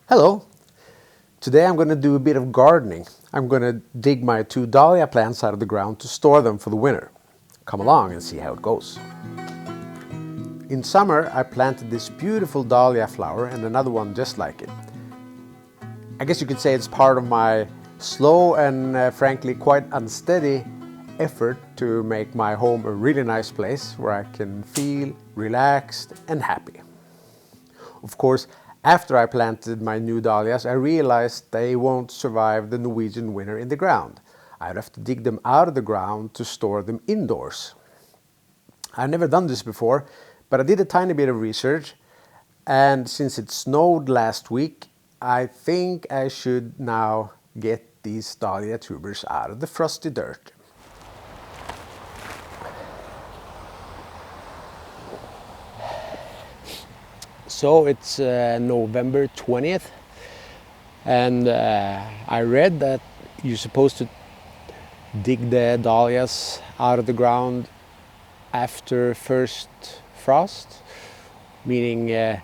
Hello! Today I'm going to do a bit of gardening. I'm going to dig my 2 dahlia plants out of the ground to store them for the winter. Come along and see how it goes. In summer I planted this beautiful dahlia flower and another one just like it. I guess you could say it's part of my slow and frankly quite unsteady effort to make my home a really nice place where I can feel relaxed and happy. Of course, after I planted my new dahlias, I realized they won't survive the Norwegian winter in the ground. I'd have to dig them out of the ground to store them indoors. I've never done this before, but I did a tiny bit of research, and since it snowed last week, I think I should now get these dahlia tubers out of the frosty dirt. So it's November 20th, and I read that you're supposed to dig the dahlias out of the ground after first frost, meaning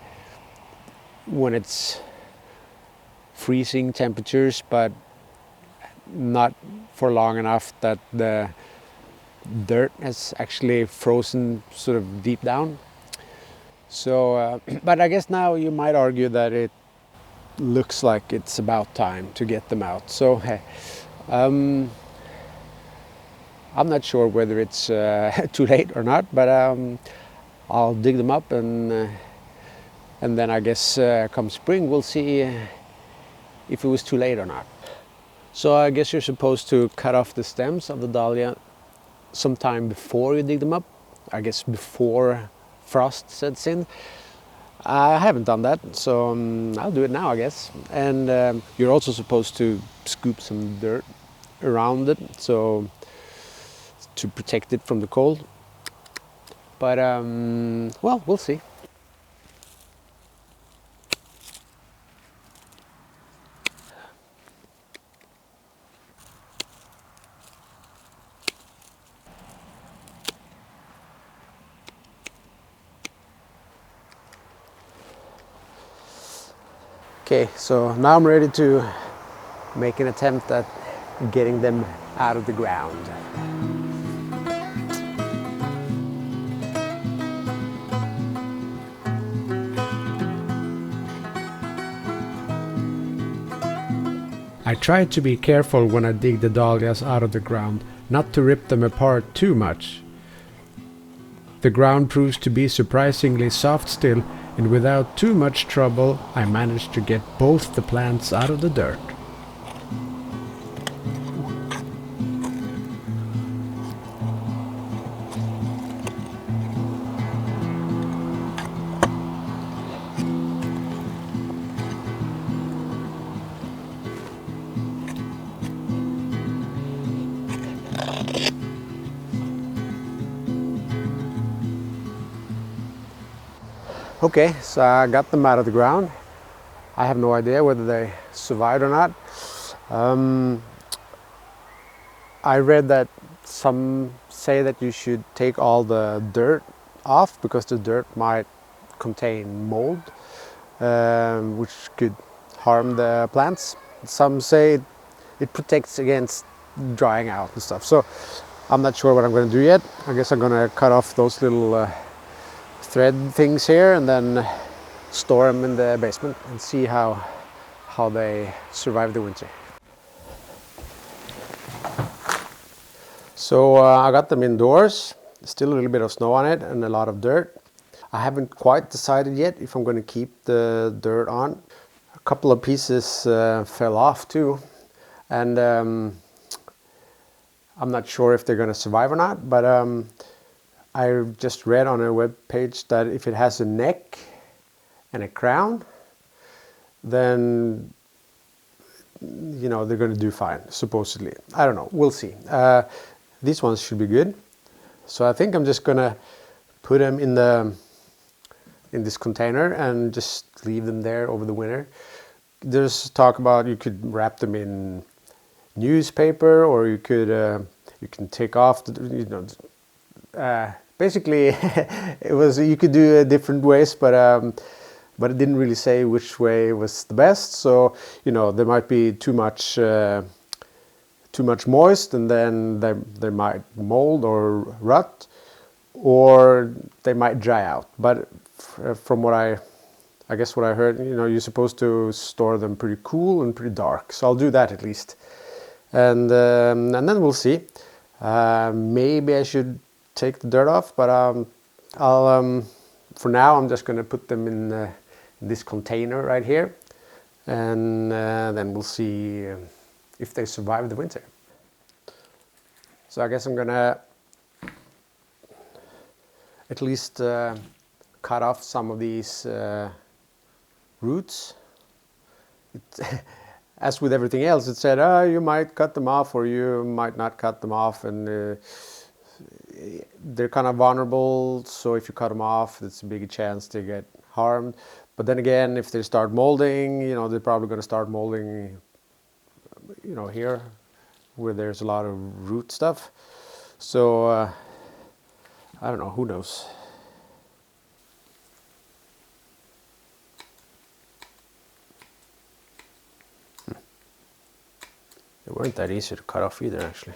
when it's freezing temperatures but not for long enough that the dirt has actually frozen sort of deep down. So, but I guess now you might argue that it looks like it's about time to get them out. So, I'm not sure whether it's too late or not, but I'll dig them up and then I guess come spring we'll see if it was too late or not. So I guess you're supposed to cut off the stems of the dahlia sometime before you dig them up. I guess before frost sets in. I haven't done that, so I'll do it now, I guess. And you're also supposed to scoop some dirt around it, so to protect it from the cold. But well, we'll see. Okay, so now I'm ready to make an attempt at getting them out of the ground. I try to be careful when I dig the dahlias out of the ground, not to rip them apart too much. The ground proves to be surprisingly soft still, and without too much trouble I managed to get both the plants out of the dirt. Okay, so I got them out of the ground. I have no idea whether they survived or not. I read that some say that you should take all the dirt off because the dirt might contain mold, which could harm the plants. Some say it protects against drying out and stuff. So I'm not sure what I'm going to do yet. I guess I'm going to cut off those little thread things here and then store them in the basement and see how they survive the winter. So I got them indoors. Still a little bit of snow on it and a lot of dirt. I haven't quite decided yet if I'm going to keep the dirt on. A couple of pieces fell off too, and I'm not sure if they're going to survive or not, but I just read on a web page that if it has a neck and a crown, then you know they're going to do fine, supposedly. I don't know, we'll see. These ones should be good. So I think I'm just going to put them in this container and just leave them there over the winter. There's talk about you could wrap them in newspaper, or you can take off basically, you could do it different ways, but but it didn't really say which way was the best. So, you know, there might be too much moist, and then they might mold or rot, or they might dry out. But from what I guess what I heard, you know, you're supposed to store them pretty cool and pretty dark. So I'll do that at least, and then we'll see. Maybe I should take the dirt off, but I'll for now I'm just going to put them in this container right here, and then we'll see if they survive the winter. So I guess I'm gonna at least cut off some of these roots. As with everything else, it said, oh, you might cut them off or you might not cut them off, and they're kind of vulnerable, so if you cut them off, it's a big chance to get harmed. But then again, if they start molding, you know, they're probably going to start molding, you know, here where there's a lot of root stuff. So I don't know, who knows. They weren't that easy to cut off either, actually.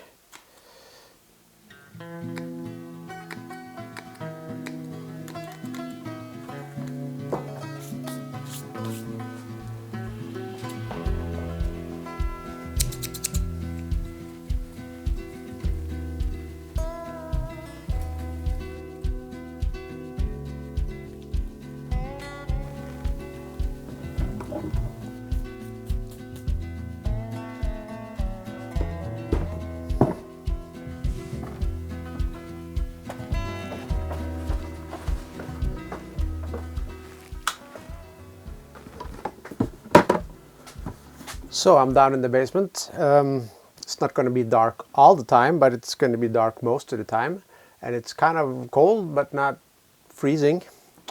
So I'm down in the basement. It's not going to be dark all the time, but it's going to be dark most of the time. And it's kind of cold, but not freezing.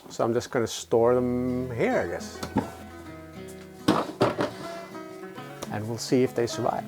So I'm just going to store them here, I guess. And we'll see if they survive.